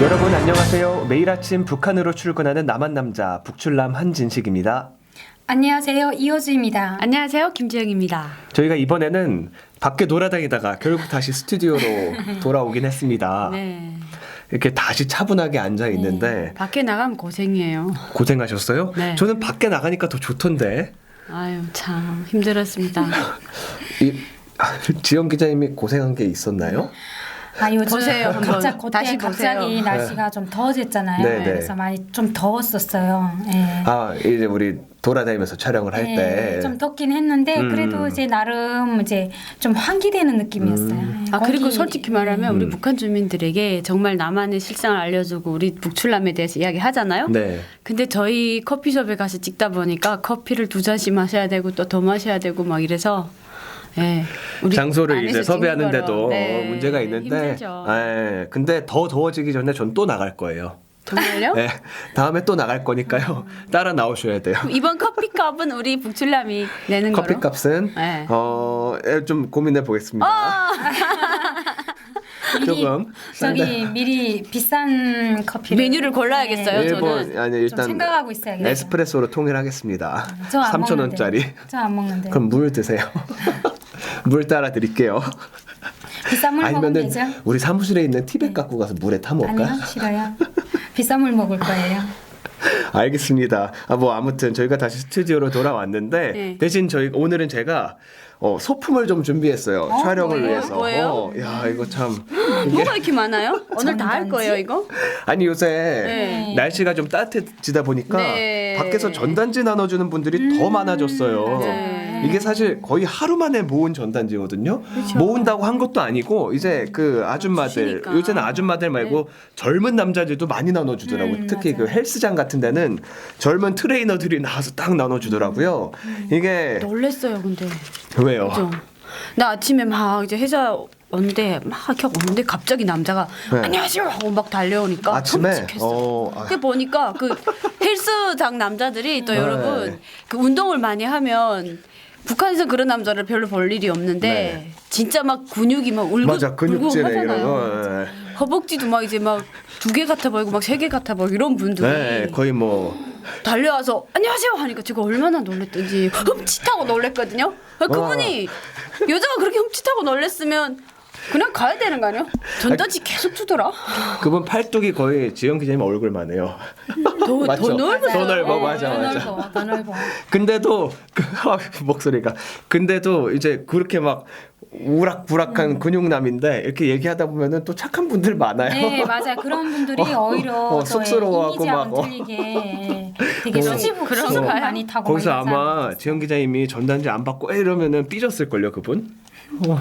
여러분 안녕하세요. 매일 아침 북한으로 출근하는 남한 남자 북출남 한진식입니다. 안녕하세요. 이호주입니다. 안녕하세요. 김지영입니다. 저희가 이번에는 밖에 돌아다니다가 결국 다시 스튜디오로 돌아오긴 했습니다. 네. 이렇게 다시 차분하게 앉아 있는데 밖에 나가면 고생이에요. 고생하셨어요? 네. 저는 밖에 나가니까 더 좋던데. 아유 참 힘들었습니다. 지영 기자님이 고생한 게 있었나요? 요즘 보세요, 한번. 갑자기 다시 갑자기 보세요. 날씨가 좀 더워졌잖아요. 네, 네. 그래서 많이 좀 더웠었어요. 예. 이제 우리 돌아다니면서 촬영을 할 때. 좀 덥긴 했는데 그래도 이제 나름 이제 좀 환기되는 느낌이었어요. 예, 그리고 공기- 솔직히 말하면 우리 북한 주민들에게 정말 남한의 실상을 알려주고 우리 북출남에 대해서 이야기하잖아요. 네. 근데 저희 커피숍에 가서 찍다 보니까 커피를 2잔씩 마셔야 되고 또 더 마셔야 되고 막 이래서 예, 우리 장소를 안에서 이제 찍는 섭외하는데도 거로. 네, 문제가 있는데, 힘들죠. 근데 더 더워지기 전에 전 또 나갈 거예요. 정말요? 네, 다음에 또 나갈 거니까요. 따라 나오셔야 돼요. 이번 커피값은 우리 북출남이 내는 거로. 커피값은 네. 좀 고민해 보겠습니다. 조금 미리 비싼 커피를 메뉴를 골라야겠어요. 일본 저는. 아니 좀 일단 생각하고 있어야겠어요. 에스프레소로 통일하겠습니다. 저 안 3,000원짜리. 저 안 먹는데. 그럼 물 드세요. 물 따라 드릴게요. 비싼 물 먹으면 아니면은 되죠? 우리 사무실에 있는 티백 갖고 가서 물에 타 먹을까? 아니요, 싫어요. 비싼 물 먹을 거예요. 알겠습니다. 아무튼 저희가 다시 스튜디오로 돌아왔는데 네. 대신 오늘은 제가 소품을 좀 준비했어요. 촬영을 뭐예요? 위해서. 뭐예요? 야 이거 참 뭐가 이렇게 많아요? 오늘 다 할 거예요 이거? 아니 요새 네. 날씨가 좀 따뜻해지다 보니까 네. 밖에서 전단지 나눠주는 분들이 더 많아졌어요. 네. 이게 사실 거의 하루 만에 모은 전단지거든요. 모은다고 한 것도 아니고 이제 그 아줌마들 주시니까. 요새는 아줌마들 말고 젊은 남자들도 많이 나눠주더라고요. 특히 그 헬스장 같은 데는 젊은 트레이너들이 나와서 딱 나눠주더라고요. 이게 놀랬어요 근데. 왜요? 그죠? 나 아침에 막 이제 회사 오는데 막 이렇게 오는데 갑자기 남자가 네. 안녕하세요 하고 막 달려오니까 아침에 끔찍했어. 근데 보니까 그 헬스장 남자들이 또 네. 여러분 그 운동을 많이 하면 북한에서 그런 남자를 별로 볼 일이 없는데 네. 진짜 막 근육이 막 울고 맞아 근육질에 이런 하잖아요. 거. 허벅지도 막 이제 막 2개 같아 보이고 막 3개 같아 보이고 이런 분들이 네, 거의 뭐 달려와서 안녕하세요 하니까 제가 얼마나 놀랬던지 흠칫하고 놀랬거든요. 그분이 여자가 그렇게 흠칫하고 놀랬으면 그냥 가야 되는 거 아니에요? 전단지 계속 주더라. 그분 팔뚝이 거의 지영 기자님 얼굴만 해요. 더 맞죠? 넓어. 더 넓어 맞아 더 맞아. 넓어, 더 넓어. 근데도 목소리가 근데도 이제 그렇게 막 우락부락한 근육남인데 이렇게 얘기하다 보면은 또 착한 분들 많아요. 네, 맞아요. 그런 분들이 오히려 저의 쑥스러워하고 이미지하고는 막, 틀리게 되게 수줍고 그런가요? 많이 타고 거기서 막 이런 아마 사람들 지영 기자님이 전단지 안 받고 이러면은 삐졌을 걸요 그분.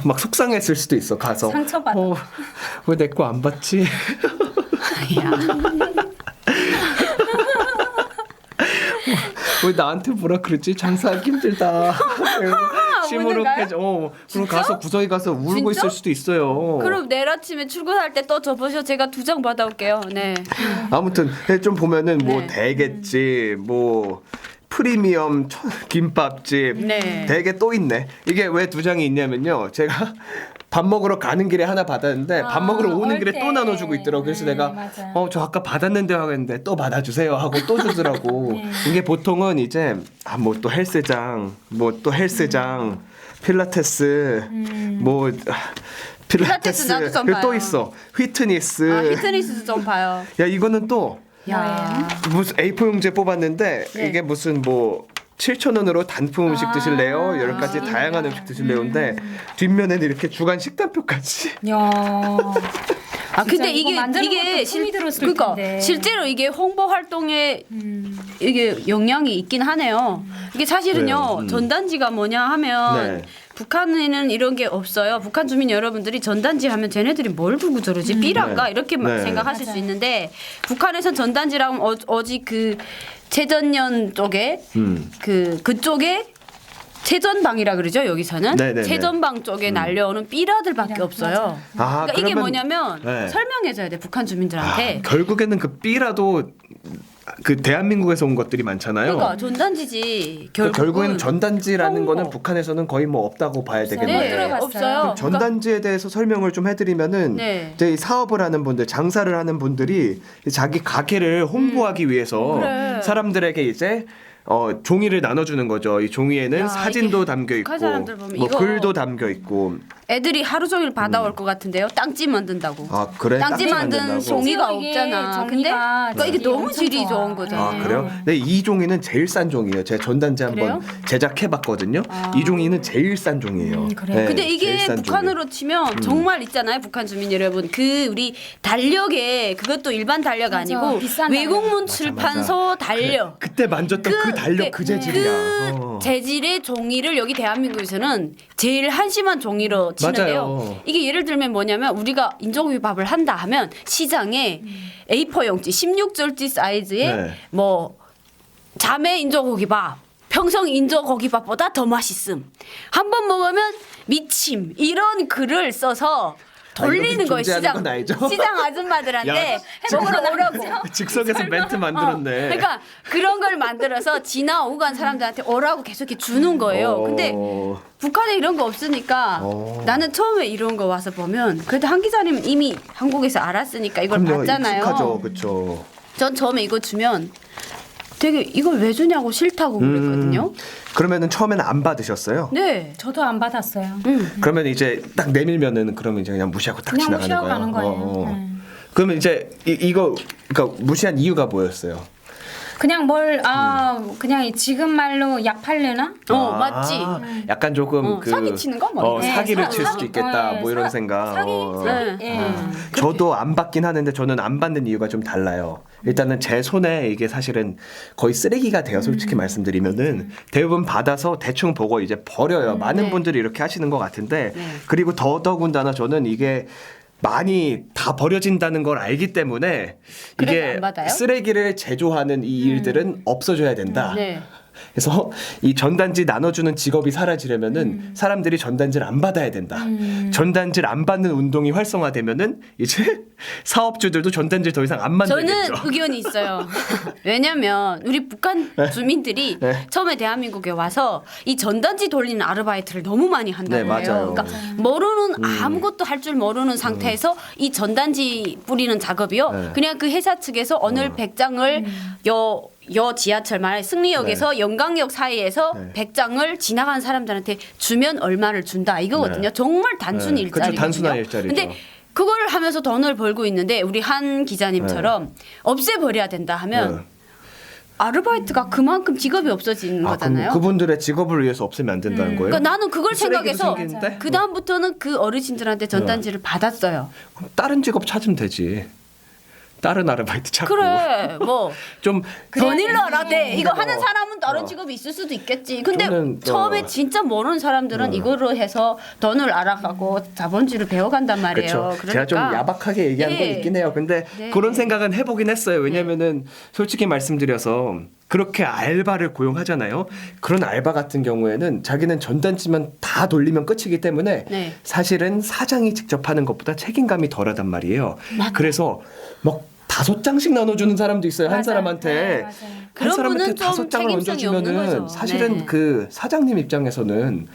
막 속상했을 수도 있어 가서. 상처받아. 왜 내 거 안 받지? 왜 나한테 뭐라 그러지? 장사하기 힘들다. 시무룩해. 그럼 가서 구석에 가서 울고 진짜? 있을 수도 있어요. 그럼 내일 아침에 출근할 때 또 접으셔. 제가 2장 받아올게요. 네. 아무튼 좀 보면은 뭐 네. 대게집 뭐 프리미엄 김밥집 네. 대게 또 있네. 이게 왜 2장이 있냐면요. 제가 밥 먹으러 가는 길에 하나 받았는데 밥 먹으러 오는 올 길에 때. 또 나눠주고 있더라고요. 그래서 내가 맞아요. 저 아까 받았는데 하겠는데 또 받아주세요 하고 또 주더라고. 네. 이게 보통은 이제 뭐 또 헬스장 뭐 또 헬스장 필라테스 뭐 필라테스 나도 좀 그리고 또 봐요. 있어 휘트니스. 피트니스 좀 봐요. 야 이거는 또 야. 무슨 A4 용지에 뽑았는데 네. 이게 무슨 뭐 7,000원으로 단품 음식 드실래요? 여러 가지 다양한 음식 드실래요인데 뒷면에는 이렇게 주간 식단표까지. 야. 근데 이거 만드는 이게 것도 품이 들었을 그러니까 텐데. 실제로 이게 홍보 활동에 이게 영향이 있긴 하네요. 이게 사실은요. 왜요? 전단지가 뭐냐 하면 네. 북한에는 이런 게 없어요. 북한 주민 여러분들이 전단지 하면 쟤네들이 뭘 보고 저러지? 삐란가? 네. 이렇게 네. 생각하실 수 맞아요. 있는데 북한에선 전단지라면 어지 그 최전년 쪽에 그쪽에 최전방이라 그러죠 여기서는 네네네. 최전방 쪽에 날려오는 삐라들밖에 삐라, 없어요. 아, 그러니까 이게 그러면- 뭐냐면 네. 설명해줘야 돼 북한 주민들한테. 결국에는 그 B라도 그 대한민국에서 온 것들이 많잖아요. 그러니까 전단지지. 결국에는 전단지라는 홍보. 거는 북한에서는 거의 뭐 없다고 봐야 되겠네요. 못 들어봤어요. 없어요. 전단지에 대해서 설명을 좀 해드리면은 네. 이제 이 사업을 하는 분들, 장사를 하는 분들이 자기 가게를 홍보하기 위해서 그래. 사람들에게 이제 종이를 나눠주는 거죠. 이 종이에는 야, 사진도 이게 담겨 있고, 북한 사람들 보면 뭐 이거- 글도 담겨 있고. 애들이 하루 종일 받아올 것 같은데요. 땅지 만든다고. 아 그래? 땅지 만든 만든다고? 종이가 이게 없잖아. 근데 종이가 그러니까 이게 질이 너무 엄청 질이 좋아. 좋은 거잖아. 아 그래요? 네, 이 종이는 제일 싼 종이에요. 제가 전단지 한번 그래요? 제작해봤거든요. 이 종이는 제일 싼 종이에요. 그래요? 네, 근데 제일 이게 싼 북한으로 치면 정말 있잖아요. 북한 주민 여러분. 그 우리 달력에 그것도 일반 달력 맞아, 아니고 비싼 외국문 맞아. 출판소 달력. 그때 만졌던 그 달력 그 재질이야. 그 재질의 종이를 여기 대한민국에서는 제일 한심한 종이로 치는데요. 맞아요. 이게 예를 들면 뭐냐면 우리가 인조고기밥을 한다 하면 시장에 A4 용지 16절지 사이즈의 네. 뭐 자매 인조고기밥, 평성 인조고기밥보다 더 맛있음. 한 번 먹으면 미침 이런 글을 써서 돌리는 이렇게 거예요. 존재하는 건 알죠? 시장 아줌마들한테 야, 먹으러 오라고. 즉석에서 멘트 만들었네. 그러니까 그런 걸 만들어서 지나오고 간 사람들한테 오라고 계속 이렇게 주는 거예요. 근데 북한에 이런 거 없으니까 나는 처음에 이런 거 와서 보면 그래도 한 기자님은 이미 한국에서 알았으니까 이걸 봤잖아요. 익숙하죠, 그렇죠. 전 처음에 이거 주면 되게 이걸 왜 주냐고 싫다고 그랬거든요. 그러면은 처음에는 안 받으셨어요? 네. 저도 안 받았어요. 그러면 이제 딱 내밀면은 그러면 이제 그냥 무시하고 딱 그냥 지나가는 무시하고 거예요. 가는 거예요. 네. 그러면 이제 이거 그러니까 무시한 이유가 뭐였어요? 그냥 그냥 지금 말로 약 팔려나? 맞지. 약간 조금 그 사기치는 거 뭐. 네, 사기를 칠 수도 사기. 있겠다. 네, 뭐 이런 사- 생각. 사기. 네. 예. 저도 안 받긴 하는데 저는 안 받는 이유가 좀 달라요. 일단은 제 손에 이게 사실은 거의 쓰레기가 돼요. 솔직히 말씀드리면은 대부분 받아서 대충 보고 이제 버려요. 많은 네. 분들이 이렇게 하시는 것 같은데 네. 그리고 더더군다나 저는 이게 많이 다 버려진다는 걸 알기 때문에 그래서 이게 안 받아요? 쓰레기를 제조하는 이 일들은 없어져야 된다. 네. 그래서 이 전단지 나눠주는 직업이 사라지려면은 사람들이 전단지를 안 받아야 된다. 전단지를 안 받는 운동이 활성화되면은 이제 사업주들도 전단지를 더 이상 안 만들겠죠. 저는 의견이 있어요. 왜냐면 우리 북한 주민들이 네. 처음에 대한민국에 와서 이 전단지 돌리는 아르바이트를 너무 많이 한다고 네, 해요. 맞아요. 그러니까 모르는 아무것도 할 줄 모르는 상태에서 이 전단지 뿌리는 작업이요. 네. 그냥 그 회사 측에서 어느 100장을 여 지하철 말 승리역에서 영광역 사이에서 네. 100장을 지나가는 사람들한테 주면 얼마를 준다 이거거든요. 네. 정말 단순 네. 그쵸, 일자리거든요. 단순한 일자리죠. 근데 그걸 하면서 돈을 벌고 있는데 우리 한 기자님처럼 없애버려야 된다 하면 네. 아르바이트가 그만큼 직업이 없어지는 거잖아요. 그럼 그분들의 직업을 위해서 없애면 안 된다는 거예요? 그러니까 나는 그걸 쓰레기도 생각해서 생기는데? 그 다음부터는 그 어르신들한테 전단지를 받았어요. 그럼 다른 직업 찾으면 되지. 다른 아르바이트 찾고. 그래 뭐 좀 버닐러 라떼 이거 하는 사람은 다른 직업이 있을 수도 있겠지. 근데 저는 처음에 진짜 모르는 사람들은 이거로 해서 돈을 알아가고 자본주의를 배워간단 말이에요. 그렇죠. 그러니까 제가 좀 야박하게 얘기한 건 예. 있긴 해요. 근데 네. 그런 생각은 해보긴 했어요. 왜냐면은 솔직히 말씀드려서 그렇게 알바를 고용하잖아요. 그런 알바 같은 경우에는 자기는 전단지만 다 돌리면 끝이기 때문에 네. 사실은 사장이 직접 하는 것보다 책임감이 덜하단 말이에요. 맞다. 그래서 막 5장씩 나눠주는 사람도 있어요. 한 맞아요. 사람한테. 네, 맞아요. 한 그런 사람한테 분은 좀 5장을 책임성이 없는 얹어주면은 거죠. 사실은 네. 그 사장님 입장에서는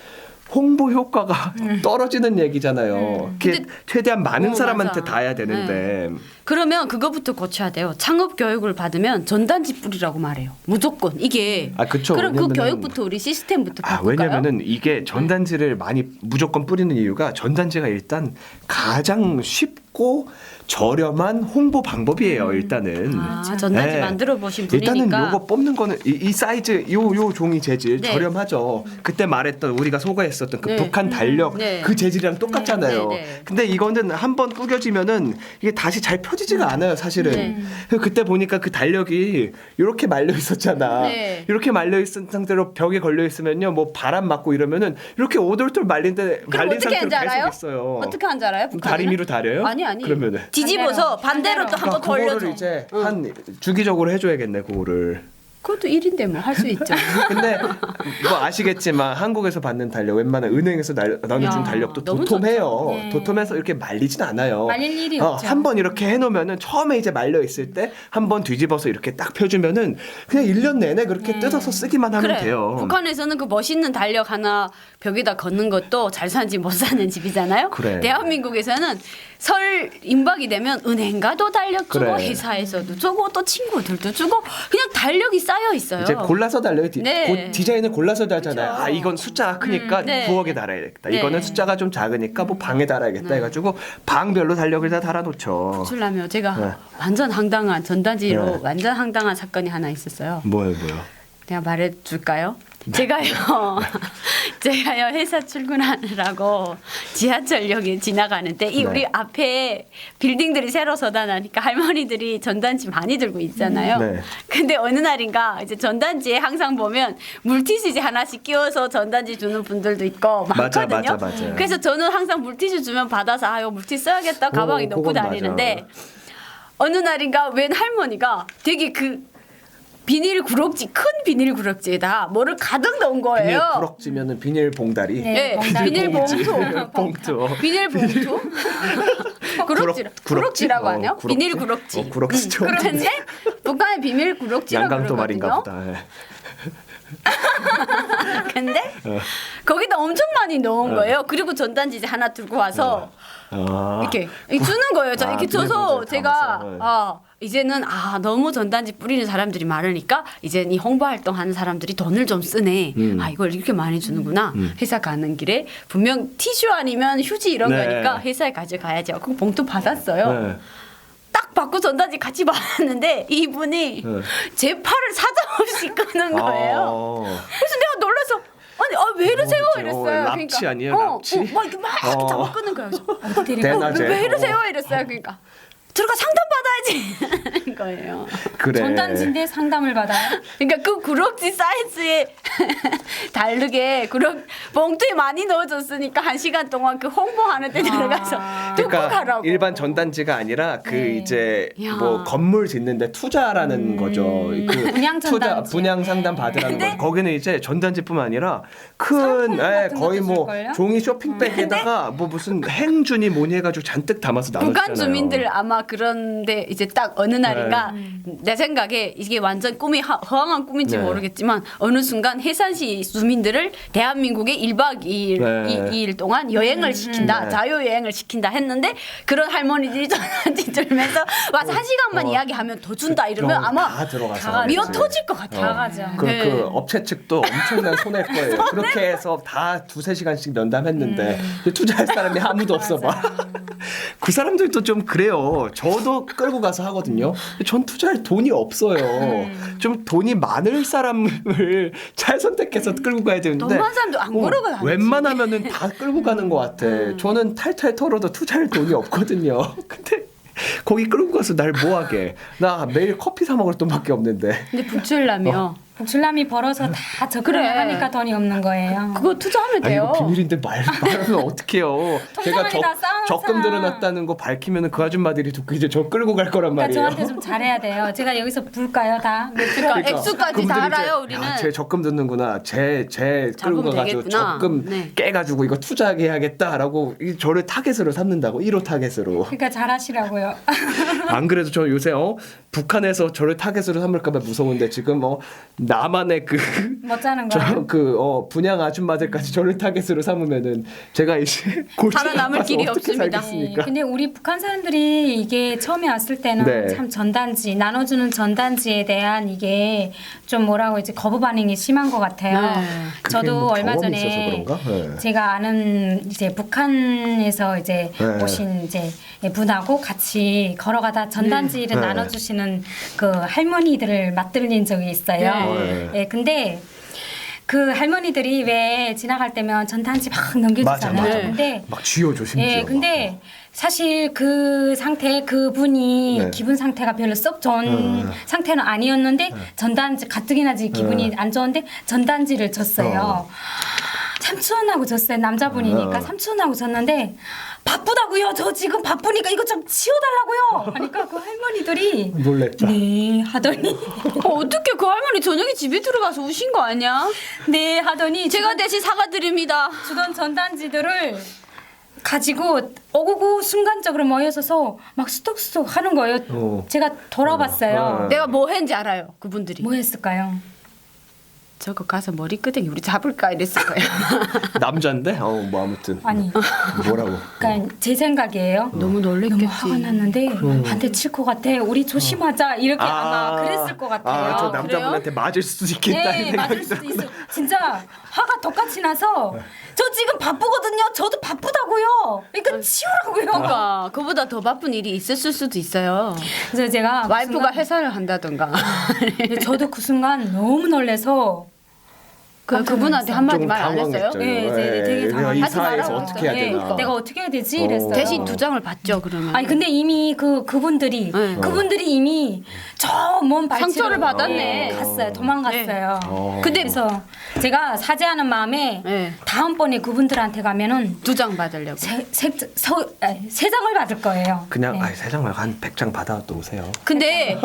홍보 효과가 떨어지는 얘기잖아요. 그게 최대한 많은 사람한테 맞아. 닿아야 되는데. 그러면 그거부터 고쳐야 돼요. 창업 교육을 받으면 전단지 뿌리라고 말해요. 무조건 이게. 아, 그쵸. 그럼 그 왜냐면은- 교육부터 우리 시스템부터 아, 바꿀까요? 왜냐면은 이게 전단지를 많이 무조건 뿌리는 이유가 전단지가 일단 가장 쉽고 저렴한 홍보 방법이에요. 일단은. 아, 전단지 네. 만들어 보신 분이니까. 일단은 요거 뽑는 거는 이 사이즈 요 종이 재질 네. 저렴하죠. 그때 말했던 우리가 소개했었던 그 네. 북한 달력 네. 그 재질이랑 똑같잖아요. 네, 네. 근데 이거는 한번 구겨지면은 이게 다시 잘 펴지지가 않아요, 사실은. 네. 그래서 그때 보니까 그 달력이 이렇게 말려 있었잖아. 네. 이렇게 말려 있은 상태로 벽에 걸려 있으면요, 뭐 바람 맞고 이러면은 이렇게 오돌돌 말린 그럼 어떻게 상태로 하는지 알아요? 계속 있어요. 어떻게 하는지 알아요? 북한에는? 다리미로 다려요? 아니. 그러면은 뒤집어서 반대로 또 한번 그러니까 그거를 돌려줘. 이제 한 주기적으로 해줘야겠네, 그거를. 그것도 일인데 뭐 할 수 있죠. 근데 뭐 아시겠지만 한국에서 받는 달력 웬만한 은행에서 나눠준 야, 달력도 너무 도톰해요. 좋죠. 네. 도톰해서 이렇게 말리진 않아요. 말릴 일이 없죠. 한 번 이렇게 해놓으면은 처음에 이제 말려 있을 때 한 번 뒤집어서 이렇게 딱 펴주면은 그냥 1년 내내 그렇게 뜯어서 쓰기만 하면 그래. 돼요. 북한에서는 그 멋있는 달력 하나 벽에다 걷는 것도 잘 사는지 못 사는 집이잖아요. 그래. 대한민국에서는 설 임박이 되면 은행 가도 달력 주고 그래. 회사에서도 주고 또 친구들도 주고 그냥 달력이 쌓여 있어요. 이제 골라서 달려요. 네. 디자인을 골라서 달잖아요. 그쵸. 아 이건 숫자가 크니까 네. 부엌에 달아야겠다. 네. 이거는 숫자가 좀 작으니까 뭐 방에 달아야겠다 해가지고 방별로 달력을 다 달아놓죠. 출라면 제가 네. 완전 황당한 전단지로 네. 완전 황당한 사건이 하나 있었어요. 뭐요? 내가 말해줄까요? 네. 제가요 회사 출근하느라고 지하철역에 지나가는데 이 네. 우리 앞에 빌딩들이 새로 쏟아나니까 할머니들이 전단지 많이 들고 있잖아요. 네. 근데 어느 날인가 이제 전단지에 항상 보면 물티슈지 하나씩 끼워서 전단지 주는 분들도 있고 맞아, 많거든요. 맞아요. 그래서 저는 항상 물티슈 주면 받아서 아 이거 물티슈 써야겠다 가방에 넣고 그건 다니는데 어느 날인가 웬 할머니가 되게 그 비닐 구럭지 큰 비닐 구럭지에다 뭐를 가득 넣은 비닐 거예요. 구럭지면은 비닐 봉다리. 네. 네, 봉다리. 비닐 봉투. 봉투. 비닐 봉투? 구럭지라고 하네요. 구럭지? 비닐 구럭지. 구럭지 좀. 그런데 북한의 비닐 구럭지라고 양강도 말인가 그러거든요. 보다. 예. 근데 거기다 엄청 많이 넣은 거예요. 그리고 전단지 이제 하나 들고 와서 아. 이렇게 주는 거예요. 자, 이렇게 비닐 줘서 봉지에 제가 담아서. 이제는 너무 전단지 뿌리는 사람들이 많으니까 이제 이 홍보 활동하는 사람들이 돈을 좀 쓰네. 이걸 이렇게 많이 주는구나. 회사 가는 길에 분명 티슈 아니면 휴지 이런 네. 거니까 회사에 가져가야죠. 그 봉투 받았어요. 네. 딱 받고 전단지 같이 받았는데 이분이 네. 제 팔을 사정없이 끄는 거예요. 그래서 내가 놀라서 아니 왜 이러세요 그쵸. 이랬어요. 납치 아니에요, 납치? 막 이렇게 막 이렇게 잡아 끄는 거예요. 대낮에. 왜 이러세요 이랬어요. 그러니까 들어가 상담 받아야지 거예요. 그래. 전단지인데 상담을 받아요. 그러니까 그 구럭지 사이즈에 다르게 봉투에 많이 넣어줬으니까 1시간 동안 그 홍보하는 데 들어가서 듣고 그러니까 가라고. 일반 전단지가 아니라 그 네. 이제 야. 뭐 건물 짓는데 투자라는 거죠. 그 분양 전단지. 분양 상담 받으라는 근데 거. 거기는 이제 전단지뿐만 아니라 큰 상품 같은 거의 것도 뭐 줄걸요? 종이 쇼핑백에다가 뭐 무슨 행준이 뭐니 해가지고 잔뜩 담아서 나눠주잖아요. 북한 주민들 아마 그런데 이제 딱 어느 날인가 내 생각에 이게 완전 꿈이 허황한 꿈인지 네. 모르겠지만 어느 순간 해산시 주민들을 대한민국에 1박 2일, 네. 2일 동안 여행을 시킨다. 네. 자유여행을 시킨다 했는데 그런 할머니들이 전화지 들면서 와서 1시간만 이야기하면 더 준다 이러면 아마 다 들어가서 다 미어 하겠지. 터질 것 같아요. 다 가죠. 네. 그 업체 측도 엄청난 손해일 거예요. 그렇게 해서 다 2-3시간씩 면담했는데 투자할 사람이 아무도 없어 봐. 그 사람들도 좀 그래요. 저도 끌고 가서 하거든요. 전 투자할 돈이 없어요. 좀 돈이 많을 사람을 잘 선택해서 끌고 가야 되는데 너무 한 사람도 안 걸어가 다니지. 웬만하면은 다 끌고 가는 것 같아. 저는 탈탈 털어도 투자할 돈이 없거든요. 근데 거기 끌고 가서 날 뭐하게. 나 매일 커피 사 먹을 돈밖에 없는데. 근데 북출라며 북출남이 벌어서 다 접근을 그래. 하니까 돈이 없는 거예요. 그거 투자하면 아니 돼요. 이거 비밀인데 말하면 어떡해요. 제가 통장에 다 쌓아놓잖아. 적금 들어놨다는 거 밝히면 그 아줌마들이 듣고 이제 저 끌고 갈 거란 그러니까 말이에요. 저한테 좀 잘해야 돼요. 제가 여기서 부를까요 다? 그러니까 액수까지 다 그분들이 이제, 알아요 우리는. 야, 쟤 적금 듣는구나. 쟤 끌고 잡으면 가가지고 되겠구나. 적금 네. 깨가지고 이거 투자하게 해야겠다라고 저를 타겟으로 삼는다고 1호 타겟으로. 그러니까 잘하시라고요. 안 그래도 저 요새 북한에서 저를 타겟으로 삼을까봐 무서운데 지금 나만의 못 자는 거야. 분양 아줌마들까지 저를 타겟으로 삼으면은 제가 이제 골치 살아남을 아파서 길이 어떻게 없습니다. 살겠습니까? 근데 우리 북한 사람들이 이게 처음에 왔을 때는 네. 참 전단지 나눠주는 전단지에 대한 이게 좀 뭐라고 이제 거부 반응이 심한 것 같아요. 네. 그게 저도 뭐 얼마 경험이 전에 있어서 그런가? 네. 제가 아는 이제 북한에서 이제 네. 오신 이제 분하고 같이 걸어가다 전단지를 네. 나눠주시는 그 할머니들을 맞들린 적이 있어요. 네. 예, 근데 그 할머니들이 왜 지나갈 때면 전단지 막 넘겨주잖아요. 맞아. 근데 막 쥐어줘 심지어. 예, 근데 사실 그 상태 그분이 네. 기분 상태가 별로 썩 좋은 상태는 아니었는데 전단지 가뜩이나 기분이 안 좋은데 전단지를 줬어요. 삼촌하고 졌어요. 남자분이니까 삼촌하고 졌는데 바쁘다고요. 저 지금 바쁘니까 이거 좀 치워달라고요. 하니까 그 할머니들이 놀랬다. 네 하더니 어떻게 그 할머니 저녁에 집에 들어가서 우신 거 아니야? 네 하더니 제가 대신 사과드립니다. 주던 전단지들을 가지고 오고 순간적으로 모여서서 막 스톡스톡 하는 거예요. 제가 돌아봤어요. 내가 뭐 했는지 알아요. 그분들이. 뭐 했을까요? 저거 가서 머리끄댕이 우리 잡을까 이랬을 거예요. 남자인데? 뭐 아무튼 아니 뭐라고? 그러니까 제 생각이에요. 너무 놀랬겠지. 너무 화가 났는데 한 대 칠 것 같아. 우리 조심하자 이렇게 아마 그랬을 것 같아요. 저 남자분한테 맞을 수도 있겠다. 네, 맞을 수도 있어. 진짜 화가 똑같이 나서 저 지금 바쁘거든요. 저도 바쁘다고요. 그러니까 치우라고요. 그러니까 그보다 더 바쁜 일이 있었을 수도 있어요. 그래서 제가 와이프가 회사를 한다던가. 저도 그 순간 너무 놀래서 그분한테 한마디 좀 말 안 했어요? 당황했죠. 네, 되게 이 당황했어요. 사회에서 하지 어떻게 해야 네, 되나? 내가 어떻게 해야 되지? 이랬어요. 대신 2장을 받죠 그러면. 아니 근데 이미 그분들이 네. 그분들이 이미 저 먼 발치로 상처를 받았네. 네, 갔어요. 도망갔어요. 근데 그래서 제가 사죄하는 마음에 네. 다음번에 그분들한테 가면은 2장 받으려고. 세 장을 받을 거예요. 그냥 네. 3장 말고 한 100장 받아 또 오세요. 근데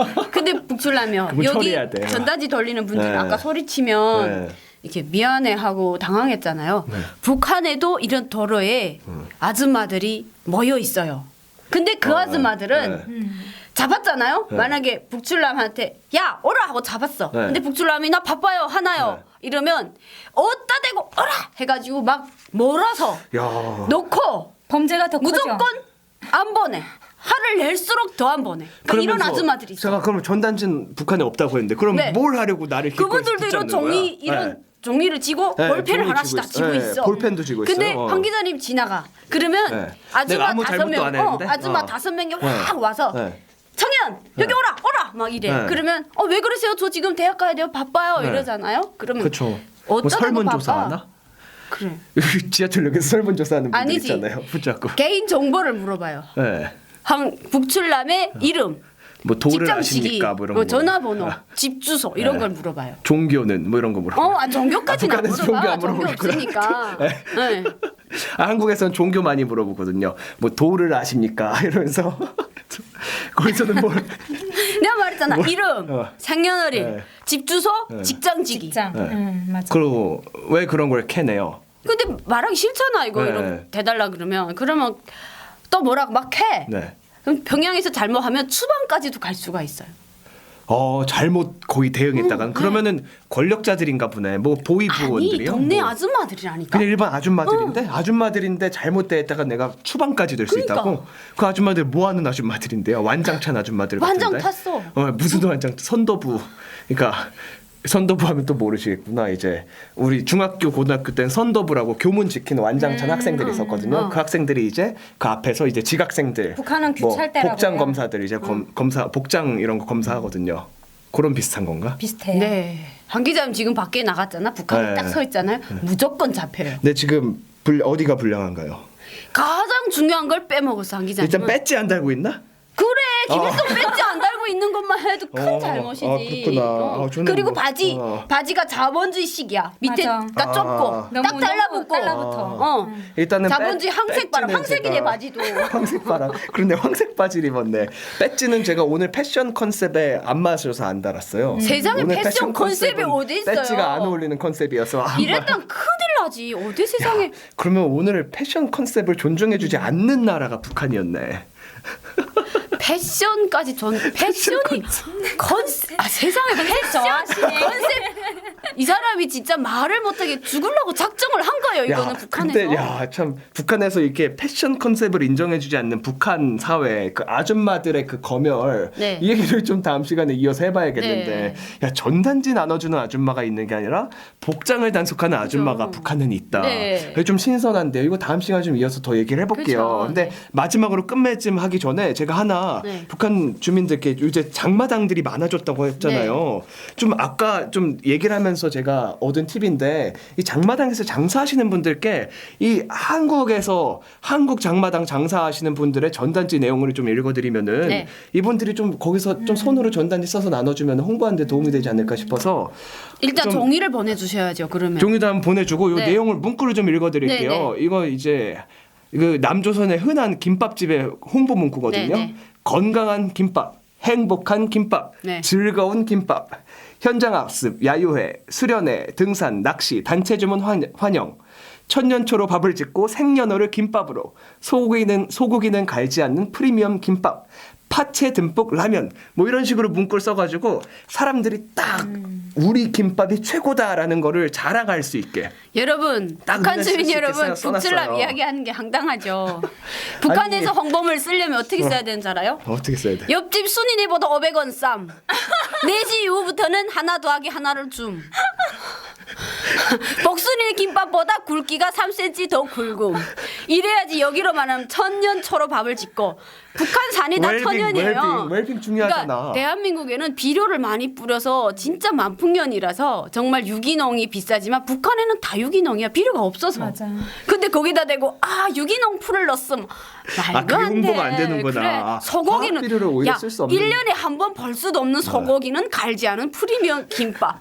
북출라면 그거 여기 처리해야 돼. 전단지 돌리는 분들 네. 아까 소리치면 네. 이렇게 미안해하고 당황했잖아요. 북한에도 이런 도로에 아줌마들이 모여 있어요. 근데 그 아줌마들은 네. 잡았잖아요. 네. 만약에 북출남한테 야 오라 하고 잡았어. 네. 근데 북출남이 나 바빠요 하나요. 네. 이러면 어디다 대고 오라 해가지고 막 몰아서 야. 놓고 범죄가 더 커져. 무조건 안 보내. 화를 낼수록 더 안 보내. 그러니까 이런 그러면서 아줌마들이 있어. 제가 그럼 전단지는 북한에 없다고 했는데 그럼 네. 뭘 하려고 나를 그분들도 이런 종이 이런 종이를 쥐고 네, 볼펜을 종이 하나씩 다 쥐고 쥐고 있어요. 있어. 네, 볼펜도 쥐고 근데 있어요. 한 기자님 지나가. 그러면 네. 내가 아줌마 아무 5명, 잘못도 안 했는데? 아줌마 5명이 확 와서 네. 청년 여기 오라 오라 막 이래. 네. 그러면 왜 그러세요? 저 지금 대학 가야 돼요. 바빠요. 네. 이러잖아요. 그러면 그렇죠. 뭐 어쩌다가 설문조사 바빠? 하나? 그래. 지하철역에서 설문조사하는 분들 아니지. 있잖아요. 붙잡고. 개인 정보를 물어봐요. 네. 북출남의 이름, 뭐 도를 직장직이, 아십니까? 뭐 이런 거. 전화번호, 집 주소 이런 네. 걸 물어봐요. 종교는 뭐 이런 거 물어봐. 종교까지는 안 북한에서 종교 물어봐. 안 종교 물어보겠구나. 없으니까. 네. 한국에서는 종교 많이 물어보거든요. 뭐 도를 아십니까? 이러면서 거기서는 뭘 내가 말했잖아. 이름, 어. 생년월일, 네. 집 주소, 네. 직장직이. 직장. 맞아. 그리고 왜 그런 걸 캐내요? 근데 말하기 싫잖아 이거 네. 이런 대달라 그러면 또 뭐라고 막 해. 네. 그럼 평양에서 잘못하면 추방까지도 갈 수가 있어요. 잘못 거의 대응했다간 그러면은 권력자들인가 보네. 뭐 아니 보위부원들이요? 동네 뭐. 아줌마들이라니까. 그냥 일반 아줌마들인데 잘못 대했다가 내가 추방까지 될 수 그러니까. 있다고. 그 아줌마들 뭐 하는 아줌마들인데요? 완장찬 아줌마들 같은데. 완장 탔어. 무슨 완장? 선도부. 그러니까 선도부 하면 또 모르시겠구나. 이제 우리 중학교 고등학교 때는 선도부라고 교문 지키는 완장찬 학생들이 있었거든요. 그 학생들이 이제 그 앞에서 이제 지각생들 북한은 뭐 규찰대라고 복장 해요. 검사들 이제 검사 복장 이런 거 검사하거든요. 그런 비슷한 건가? 비슷해요. 네. 한 기자님 지금 밖에 나갔잖아. 북한에 네. 딱 서 있잖아요. 무조건 잡혀요. 네, 지금 어디가 불량한가요? 가장 중요한 걸 빼먹었어 한 기자님. 일단 배지 안 달고 있나? 그래 김일성 배지 안 달고 있는 것만 해도 큰 잘못이지. 그렇구나. 저는 그리고 뭐, 바지가 자본주의식이야. 밑에가 맞아. 좁고 딱 너무 달라붙고. 달라붙어. 일단은 자본주의 황색 바람. 배지는 황색이 제가- 내 바지도. 황색 바람. 그런데 황색 바지를 입었네. 배지는 제가 오늘 패션 컨셉에 안 맞아서 안 달았어요. 세상에 오늘 패션 컨셉이 컨셉은 어디 있어요? 배지가 안 어울리는 컨셉이어서 안 이랬던 큰일 나지. 어디 세상에. 그러면 오늘 패션 컨셉을 존중해주지 않는 나라가 북한이었네. 패션까지 패션이 컨셉 세상에 패션 컨셉 이 사람이 진짜 말을 못하게 죽으려고 작정을 한 거예요. 이거는 북한에서. 근데 참 북한에서 이렇게 패션 컨셉을 인정해주지 않는 북한 사회 그 아줌마들의 그 검열 네. 이 얘기를 좀 다음 시간에 이어서 해봐야겠는데 네. 야 전단지 나눠주는 아줌마가 있는 게 아니라 복장을 단속하는 아줌마가 그죠. 북한은 있다. 네. 그게 좀 신선한데요. 이거 다음 시간 좀 이어서 더 얘기를 해볼게요. 그죠. 근데 네. 마지막으로 끝맺음 하기 전에 제가 하나 네. 북한 주민들께 이제 장마당들이 많아졌다고 했잖아요. 좀 아까 좀 얘기를 하면서 오셔서 제가 얻은 팁인데 이 장마당에서 장사하시는 분들께 이 한국 장마당 장사하시는 분들의 전단지 내용을 좀 읽어드리면은 네. 이분들이 좀 거기서 좀 손으로 전단지 써서 나눠주면 홍보하는 데 도움이 되지 않을까 싶어서 일단 좀 종이를 보내주셔야죠. 그러면. 종이도 한번 보내주고 이 네. 내용을 문구를 좀 읽어드릴게요. 네, 이거 이제 그 남조선의 흔한 김밥집의 홍보 문구거든요. 네, 네. 건강한 김밥, 행복한 김밥, 네. 즐거운 김밥, 현장 학습, 야유회, 수련회, 등산, 낚시, 단체 주문 환영. 천년초로 밥을 짓고 생년월을 김밥으로 소고기는 갈지 않는 프리미엄 김밥. 파채 듬뿍 라면 뭐 이런 식으로 문구를 써가지고 사람들이 딱 우리 김밥이 최고다라는 거를 자랑할 수 있게 여러분, 딱 북한 눈에 주민 쓸수 있게 여러분, 써놨어요. 북칠남 이야기하는 게 황당하죠. 북한에서 홍보물 쓰려면 어떻게 써야 되는지 알아요? 어떻게 써야 돼? 옆집 순이네보다 500원 쌈. 4시 이후부터는 하나 더하기 하나를 줌. 복순이 김밥보다 굵기가 3cm 더 굵음. 이래야지 여기로 말하면 천년초로 밥을 짓고 북한 산이 다 천년이에요. 웰빙 중요하잖아. 그러니까 대한민국에는 비료를 많이 뿌려서 진짜 만풍년이라서 정말 유기농이 비싸지만 북한에는 다 유기농이야. 비료가 없어서. 맞아. 근데 거기다 대고 유기농 풀을 넣었음. 말도 그게 안 돼. 홍보가 안 되는구나. 그래. 소고기는 화학 비료를 오히려 쓸수 없는. 1년에 한 번 벌 수도 없는 소고기는 갈지 않은 프리미엄 김밥.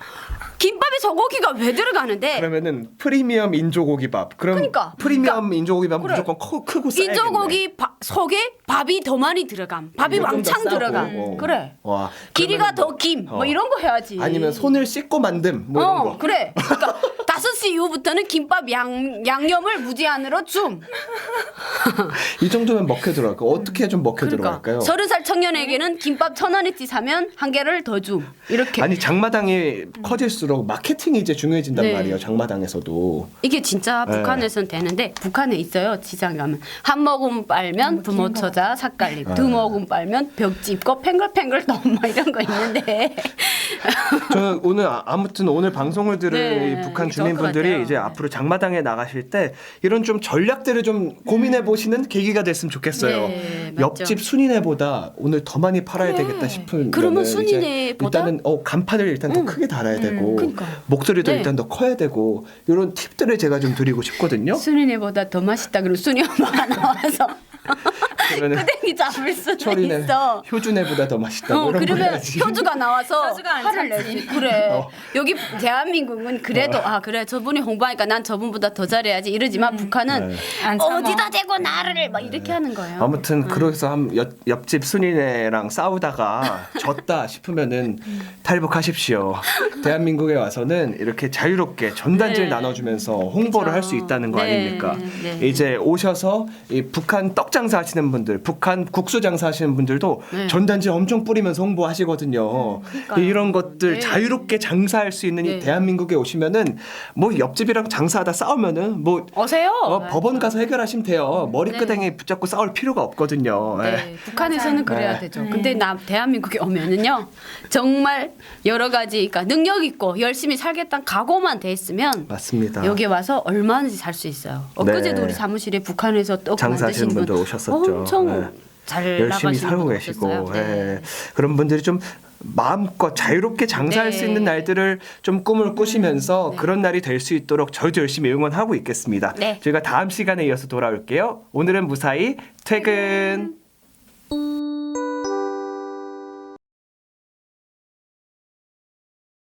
김밥에 소고기가 왜 들어가는데? 그러면은 프리미엄 인조고기밥. 그럼 그러니까. 프리미엄 인조고기밥 그래. 무조건 크고 싸야겠네. 인조고기 속에 밥이 더 많이 들어감. 밥이 이거 좀더 왕창 싸고. 들어감. 그래. 와, 길이가 그러면은 더 김. 뭐 어. 이런 거 해야지. 아니면 손을 씻고 만듦 뭐 이런 거. 그래. 그러니까 5시 이후부터는 김밥 양념을 무제한으로 줌. 이 정도면 먹혀 들어갈 거. 어떻게 좀 먹혀 그러니까 들어갈까요? 30살 청년에게는 김밥 1,000원어치 사면 한 개를 더 줌. 이렇게. 아니 장마당이 커질수록 마케팅이 이제 중요해진단 네. 말이에요. 장마당에서도. 이게 진짜 네. 북한에선 되는데 북한에 있어요. 시장 가면 한 모금 빨면 부모 처자 삭갈리고 두 모금 빨면 벽 짚고 팽글팽글 돈 뭐 이런 거 있는데 저는 오늘 아무튼 오늘 방송을 들을 네, 이 북한 좋을 것 주민분들이 같아요. 이제 네. 앞으로 장마당에 나가실 때 이런 좀 전략들을 좀 고민해 보시는 계기가 됐으면 좋겠어요. 네, 맞죠. 옆집 순이네보다 오늘 더 많이 팔아야 되겠다 싶은. 그러면 이제 순이네보다? 일단은 간판을 일단 더 크게 달아야 되고 그러니까. 목소리도 네. 일단 더 커야 되고 이런 팁들을 제가 좀 드리고 싶거든요. 순이네보다 더 맛있다 그러면 순이 엄마가 나와서 그러면은 끄댕이 잡을 수도 철이네 있어. 효주네보다 더 맛있다고 이런 거 그러면 해야지. 효주가 나와서 효주가 안 화를 참지. 내지. 그래. 어. 여기 대한민국은 그래도 그래 저분이 홍보하니까 난 저분보다 더 잘해야지 이러지만 북한은 네. 안 참아. 어디다 대고 나를 막 이렇게 하는 거예요. 아무튼 그래서 옆집 순이네랑 싸우다가 졌다 싶으면은 탈북하십시오. 대한민국에 와서는 이렇게 자유롭게 전단지를 네. 나눠주면서 홍보를 할 수 있다는 거 네. 아닙니까? 네. 이제 오셔서 이 북한 떡 장사하시는 분들, 북한 국수 장사하시는 분들도 네. 전단지 엄청 뿌리면서 홍보하시거든요. 그러니까요. 이런 것들 네. 자유롭게 장사할 수 있는 이 네. 대한민국에 오시면은 뭐 옆집이랑 장사하다 싸우면은 뭐 오세요. 법원 가서 해결하시면 돼요. 머리끄댕이 붙잡고 싸울 필요가 없거든요. 예. 네, 북한에서는 그래야 네. 되죠. 근데 대한민국에 오면은요, 정말 여러 가지, 그러니까 능력 있고 열심히 살겠다는 각오만 돼 있으면 맞습니다. 여기 와서 얼마든지 살 수 있어요. 엊그제도 네. 우리 사무실에 북한에서 떡 장사하시는 만드신 분 분들 오셨었죠. 엄청 네. 잘 열심히 나가시는 살고 분 계시고 오셨어요. 네. 예. 그런 분들이 좀 마음껏 자유롭게 장사할 네. 수 있는 날들을 좀 꿈을 꾸시면서 네. 그런 날이 될 수 있도록 저희도 열심히 응원하고 있겠습니다. 네. 저희가 다음 시간에 이어서 돌아올게요. 오늘은 무사히 퇴근.